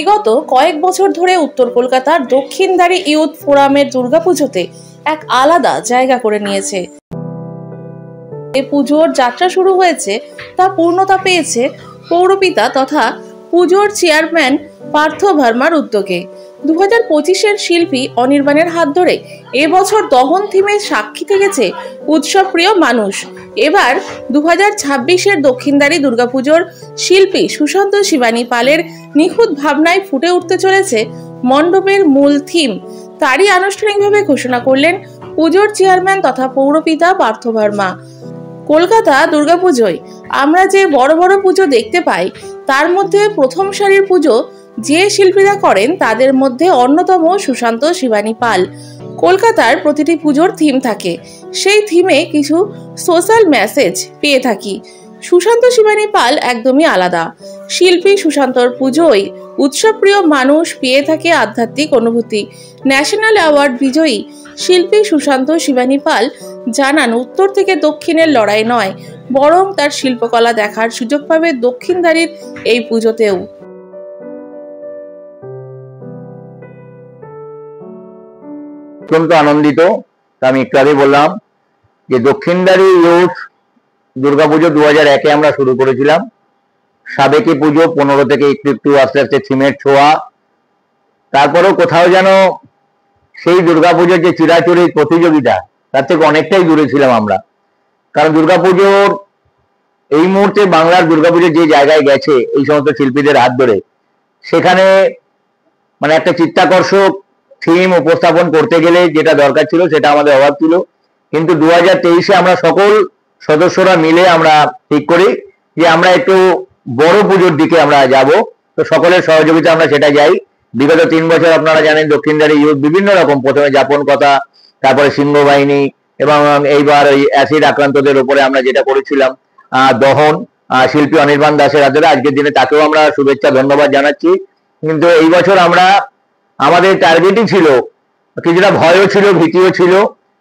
বিগত কয়েক বছর ধরে উত্তর কলকাতার দক্ষিণধারী ইউথ ফোরামের দুর্গাপুজোতে এক আলাদা জায়গা করে নিয়েছে। এই পুজোর যাত্রা শুরু হয়েছে, তা পূর্ণতা পেয়েছে পৌরপিতা তথা পুজোর চেয়ারম্যান পার্থ ভার্মার উদ্যোগে। 2025-এর শিল্পী অনির্বাণের হাত ধরে এবছর দহন থিমের সাক্ষী থেকেছে উৎসব প্রিয় মানুষ। এবার 2026-এর দক্ষিণধারী দুর্গাপুজোর শিল্পী সুশান্ত শিবানী পালের নিখুঁত ভাবনায় ফুটে উঠতে চলেছে মণ্ডপের মূল থিম। তারই আনুষ্ঠানিকভাবে ঘোষণা করলেন পুজোর চেয়ারম্যান তথা পৌরপিতা পার্থ ভার্মা। কলকাতা দুর্গাপুজোয় আমরা যে বড় বড় পুজো দেখতে পাই, তার মধ্যে প্রথম সারির পুজো যে শিল্পীরা করেন তাদের মধ্যে অন্যতম সুশান্ত শিবানী পাল। কলকাতার প্রতিটি পুজোর থিম থাকে, সেই থিমে কিছু সোশ্যাল মেসেজ পেয়ে থাকি। সুশান্ত শিবানী পাল একদমই আলাদা। শিল্পী সুশান্তর পুজোয় উৎসবপ্রিয় মানুষ পেয়ে থাকে আধ্যাত্মিক অনুভূতি। ন্যাশনাল অ্যাওয়ার্ড বিজয়ী শিল্পী সুশান্ত শিবানী পাল জানান, উত্তর থেকে দক্ষিণের লড়াই নয়, বরং তার শিল্পকলা দেখার সুযোগ পাবে দক্ষিণধারীর এই পুজোতেও। অত্যন্ত আনন্দিত। আমি একটু আগে বললাম যে দক্ষিণধারী ইউথ দুর্গাপুজো 2001-এ আমরা শুরু করেছিলাম। সাবেকি পুজো 15 থেকে একটু আস্তে আস্তে থিমের ছোঁয়া। তারপরেও কোথাও যেন সেই দুর্গাপুজোর যে চিরাচরিত প্রতিযোগিতা, তার থেকে অনেকটাই দূরে ছিলাম আমরা। কারণ দুর্গাপুজোর এই মুহূর্তে বাংলার দুর্গাপুজোর যে জায়গায় গেছে এই সমস্ত শিল্পীদের হাত ধরে, সেখানে মানে একটা চিত্তাকর্ষক থিম উপস্থাপন করতে গেলে যেটা দরকার ছিল সেটা আমাদের অভাব ছিল। কিন্তু 2023-এ আমরা সকল সদস্যরা মিলে আমরা ঠিক করি যে আমরা একটু বড় পুজোর দিকে আমরা যাব। তো সকলের সহযোগিতা আমরা সেটা যাই। বিগত 3 বছর আপনারা জানেন দক্ষিণধারী ইউথ বিভিন্ন রকম, প্রথমে যাপন কথা, তারপরে সিংহ বাহিনী, এবং এইবার ওই অ্যাসিড আক্রান্তদের উপরে আমরা যেটা করেছিলাম দহন, শিল্পী অনির্বাণ দাসের হাত ধরে, আজকের দিনে তাকেও আমরা শুভেচ্ছা ধন্যবাদ জানাচ্ছি। কিন্তু এই বছর আমরা আমাদের টার্গেটই ছিল, কিছুটা ভয়ও ছিল, ভীতিও ছিল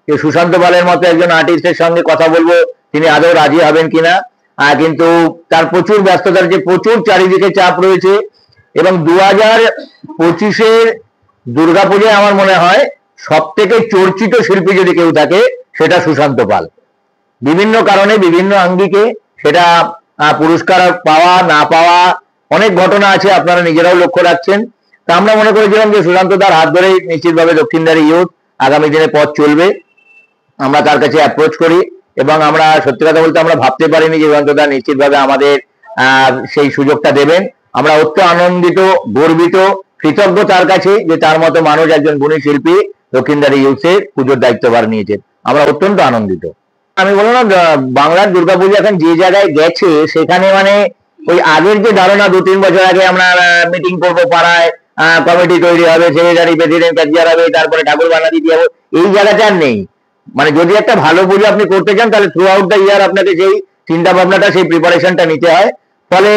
যে সুশান্ত পালের মতো একজন আর্টিস্টের সঙ্গে কথা বলবো, তিনি আদৌ রাজি হবেন কিনা। কিন্তু তার প্রচুর ব্যস্ততার যে প্রচুর চারিদিকে চাপ রয়েছে, এবং 2025-এর দুর্গাপূজায় আমার মনে হয় সব থেকে চর্চিত শিল্পী যদি কেউ থাকে সেটা সুশান্ত পাল। বিভিন্ন কারণে বিভিন্ন আঙ্গিকে সেটা পুরস্কার পাওয়া না পাওয়া অনেক ঘটনা আছে, আপনারা নিজেরাও লক্ষ্য রাখছেন। তা আমরা মনে করেছিলাম যে সুশান্ত তার হাত ধরেই নিশ্চিতভাবে দক্ষিণধারী ইউথ আগামী দিনে পথ চলবে। আমরা তার কাছে অ্যাপ্রোচ করি, এবং আমরা সত্যি কথা বলতে আমরা ভাবতে পারিনি যে সুশান্ত দা নিশ্চিতভাবে আমাদের সেই সুযোগটা দেবেন। আমরা অত্যন্ত আনন্দিত, গর্বিত, কৃতজ্ঞ তার কাছে যে তার মতো মানুষ, একজন গুণী শিল্পী দক্ষিণধারী ইউথের পুজোর দায়িত্বভার নিয়েছেন। আমরা অত্যন্ত আনন্দিত। আমি বললাম বাংলার দুর্গাপুজো এখন যে জায়গায় গেছে, সেখানে মানে ওই আগের যে ধারণা 2-3 বছর আগে আমরা মিটিং করবো পাড়ায়, কমিটি তৈরি হবে, সেক্রেটারি প্রেসিডেন্ট ক্যাচিয়ার হবে, তারপরে ঠাকুর বানা দিতে হবে, এই জায়গাটা আর নেই। মানে যদি একটা ভালো পুজো আপনি করতে চান তাহলে থ্রু আউট দ্য ইয়ার আপনাকে সেই চিন্তা ভাবনাটা, সেই প্রিপারেশনটা নিতে হয়। ফলে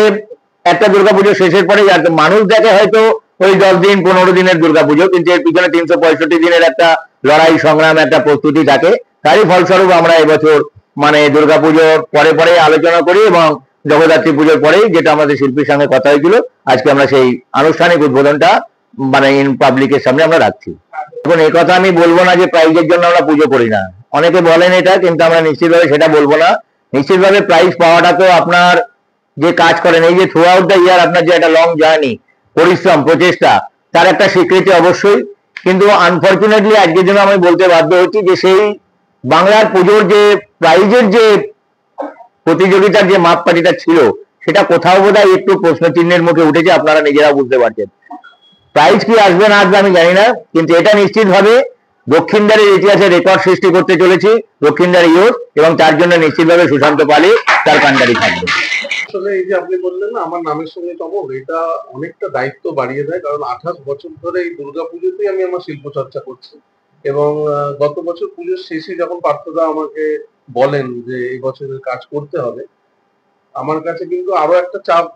একটা দুর্গাপুজো শেষের পরে মানুষ দেখে হয়তো ওই 10 দিন 15 দিনের দুর্গাপুজো, কিন্তু এর পিছনে 365 দিনের একটা লড়াই সংগ্রাম, একটা প্রস্তুতি থাকে। তারই ফলস্বরূপ আমরা এবছর মানে দুর্গাপুজোর পরে আলোচনা করি, এবং জগদ্ধাত্রী পুজোর পরেই, যেটা আমাদের শিল্পীর সঙ্গে কথা হয়েছিল, আজকে আমরা সেই আনুষ্ঠানিক উদ্বোধনটা মানে ইন পাবলিকের সামনে আমরা রাখছি। এখন এই কথা আমি বলবো না যে প্রাইজের জন্য আমরা পুজো করি না, অনেকে বলেন এটা, কিন্তু আমরা নিশ্চিতভাবে সেটা বলবো না। নিশ্চিতভাবে প্রাইজ পাওয়াটা তো আপনার যে কাজ করেন, এই যে থ্রু আউট দ্য ইয়ার আপনার যে একটা লং জার্নি, পরিশ্রম, প্রচেষ্টা, তার একটা স্বীকৃতি অবশ্যই। কিন্তু আনফর্চুনেটলি আজকের জন্য আমি বলতে বাধ্য হচ্ছি যে সেই বাংলার পুজোর যে প্রাইজের যে প্রতিযোগিতার যে মাপকাঠিটা ছিল, সেটা কোথাও বোধহয় একটু প্রশ্নচিহ্নের মুখে উঠেছে, আপনারা নিজেরা বুঝতে পারছেন। প্রাইজ কি আসবে না আসবে আমি জানি না, কিন্তু এটা নিশ্চিতভাবে দক্ষিণধারীর ইতিহাসে রেকর্ড সৃষ্টি করতে চলেছি দক্ষিণধারী ইউথ, এবং তার জন্য নিশ্চিতভাবে সুশান্ত পালই তার কান্ডারি থাকবে। আসলে এই যে আপনি বললেন না আমার নামের সঙ্গে টমক, এটা অনেকটা দায়িত্ব বাড়িয়ে দেয়। কারণ 28 বছর ধরে এই দুর্গাপুজোতেই আমি আমার শিল্প চর্চা করছি, এবং গত বছর পুজোর শেষে যখন পার্থদা আমাকে বলেন যে এই বছরের কাজ করতে হবে, আমার কাছে কিন্তু আরো একটা চাপ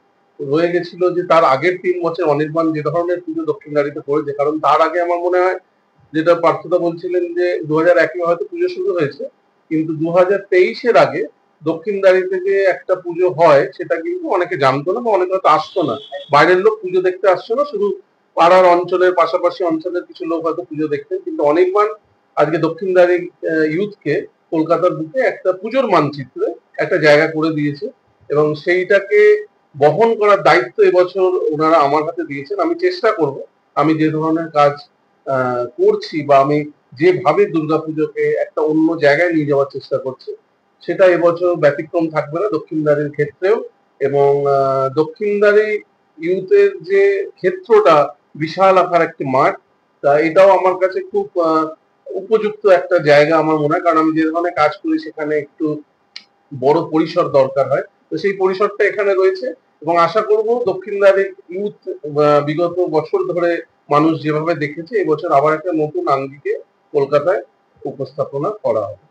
রয়ে গেছিল যে তার আগের 3 বছর অনির্বাণ যে ধরনের পুজো দক্ষিণধারীতে করেছে। কারণ তার আগে আমার মনে হয়, যেটা পার্থদা বলছিলেন যে 2001-এ হয়তো পুজো শুরু হয়েছে, কিন্তু 2023-এর আগে দক্ষিণদারিতে যে একটা পুজো হয় সেটা কিন্তু অনেকে জানতো না বা অনেকে হয়তো আসতো না, বাইরের লোক পুজো দেখতে আসতো না, শুধু পাড়ার অঞ্চলের পাশাপাশি অঞ্চলের কিছু লোক হয়তো পুজো দেখতেন। কিন্তু অনেকবার আজকে দক্ষিণদারি ইউথকে কলকাতার বুকে একটা পুজোর মানচিত্রে একটা জায়গা করে দিয়েছে এবং সেইটাকে বহন করার দায়িত্ব এবছর ওনারা আমার হাতে দিয়েছেন। আমি চেষ্টা করব, আমি যে ধরনের কাজ করছি বা আমি যেভাবে দুর্গাপুজোকে একটা অন্য জায়গায় নিয়ে যাওয়ার চেষ্টা করছি, সেটা এবছর ব্যতিক্রম থাকবে না দক্ষিণদারির ক্ষেত্রেও। এবং দক্ষিণদারি ইউথের যে ক্ষেত্রটা বিশাল আকার একটি মাঠ, তা এটাও আমার কাছে খুব উপযুক্ত একটা জায়গা আমার মনে হয়, কারণ আমি যে ধরনের কাজ করি সেখানে একটু বড় পরিসর দরকার হয়, তো সেই পরিসরটা এখানে রয়েছে। এবং আশা করব দক্ষিণদারি ইউথ বিগত বছর ধরে মানুষ যেভাবে দেখেছে, এবছর আবার একটা নতুন আঙ্গিকে কলকাতায় উপস্থাপনা করা হবে।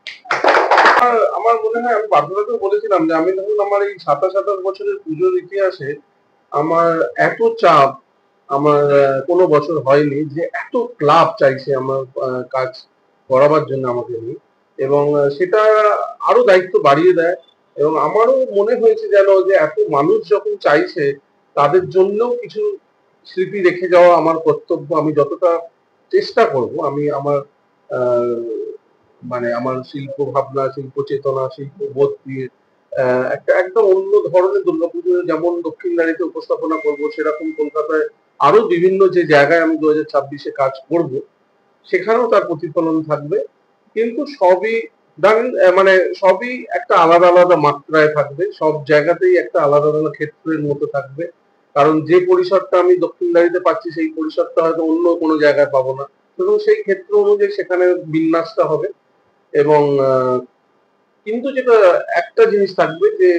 আমার মনে হয়, আমি বাধ্যতাকেও বলেছিলাম যে আমি ধরুন আমার এই 27-28 বছরের পুজোর ইতিহাসে আমার এত চাপ আমার কোনো বছর হয়নি যে এত ক্লাব চাইছে আমার কাজ করাবার জন্য আমাকে নিয়ে, এবং সেটা আরো দায়িত্ব বাড়িয়ে দেয়। এবং আমারও মনে হয়েছে যেন যে এত মানুষ যখন চাইছে তাদের জন্যও কিছু স্মৃতি রেখে যাওয়া আমার কর্তব্য। আমি যতটা চেষ্টা করব, আমি আমার মানে আমার শিল্প ভাবনা, শিল্প চেতনা, শিল্প বোধ দিয়ে একটা একদম অন্য ধরনের দুর্গাপুজো যেমন দক্ষিণদারিতে উপস্থাপনা করব, সেরকম কলকাতায় আরো বিভিন্ন যে জায়গায় আমি 2026-এ কাজ করব সেখানেও তার প্রতিফলন থাকবে। কিন্তু সবই মানে সবই একটা আলাদা আলাদা মাত্রায় থাকবে, সব জায়গাতেই একটা আলাদা আলাদা ক্ষেত্রের মতো থাকবে। কারণ যে পরিসরটা আমি দক্ষিণদারিতে পাচ্ছি সেই পরিসরটা হয়তো অন্য কোনো জায়গায় পাবো না, এবং সেই ক্ষেত্র অনুযায়ী সেখানে বিন্যাসটা হবে। এবং কিন্তু যেটা একটা জিনিস থাকবে যে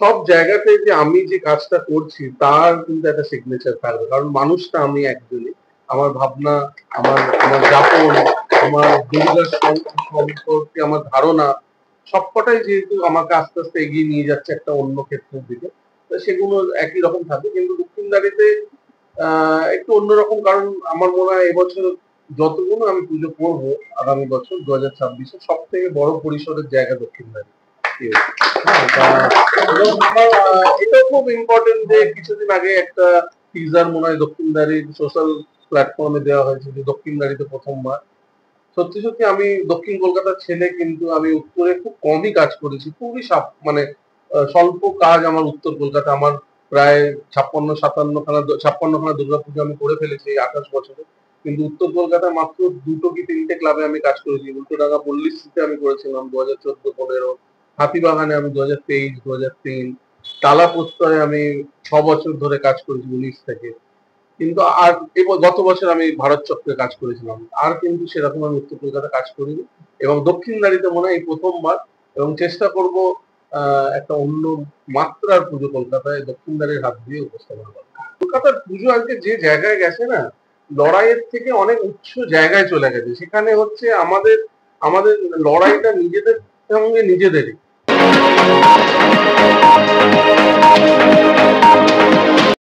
সব জায়গাতে যে আমি যে কাজটা করছি তার কিন্তু একটা সিগনেচার থাকবে, কারণ মানুষটা আমি একজনই। আমার ভাবনা, আমার আমার যাপন, আমার দুর্গার সম্পর্কে আমার ধারণা সবকটাই যেহেতু আমাকে আস্তে আস্তে এগিয়ে নিয়ে যাচ্ছে একটা অন্য ক্ষেত্রের দিকে, তো সেগুলো একই রকম থাকবে। কিন্তু দক্ষিণদারিতে একটু অন্যরকম, কারণ আমার মনে হয় এবছর যতগুলো আমি পুজো করবো আগামী বছর 2026-এ সব থেকে বড় পরিসরের জায়গা দক্ষিণদারি। এবং আমার এটাও খুব ইম্পর্টেন্ট যে কিছুদিন আগে একটা টিজার মনে হয় দক্ষিণদারির সোশ্যাল প্ল্যাটফর্মে দেওয়া হয়েছে যে দক্ষিণদারিতে প্রথমবার। সত্যি সত্যি আমি দক্ষিণ কলকাতার ছেলে, কিন্তু আমি উত্তরে খুব কমই কাজ করেছি, খুবই মানে স্বল্প কাজ আমার উত্তর কলকাতা। আমার প্রায় 56-57খানা দুর্গাপুজো আমি করে ফেলেছি এই 28 বছরে, কিন্তু উত্তর কলকাতায় মাত্র 2টো কি 3টে ক্লাবে আমি কাজ করেছি। উল্টোডাঙ্গা পল্লীশ্রীতে আমি করেছিলাম 2014-15, হাতিবাগানে আমি 2023-2003, টালা প্রত্যয়ে আমি 6 বছর ধরে কাজ করেছি 19 থেকে। কিন্তু আর গত বছর আমি ভারত চক্রে কাজ করেছিলাম, আর কিন্তু সেরকম আমি উত্তর কলকাতা কাজ করিনি। এবং দক্ষিণদারিতে মনে হয় এই প্রথমবার, এবং চেষ্টা করব একটা অন্য মাত্রার পুজো কলকাতায় দক্ষিণদারির হাত দিয়ে উপস্থাপনা করা। কলকাতার পুজো আজকে যে জায়গায় গেছে না, লড়াইয়ের থেকে অনেক উচ্চ জায়গায় চলে গেছে। সেখানে হচ্ছে আমাদের আমাদের লড়াইটা নিজেদের সঙ্গে নিজেদেরই।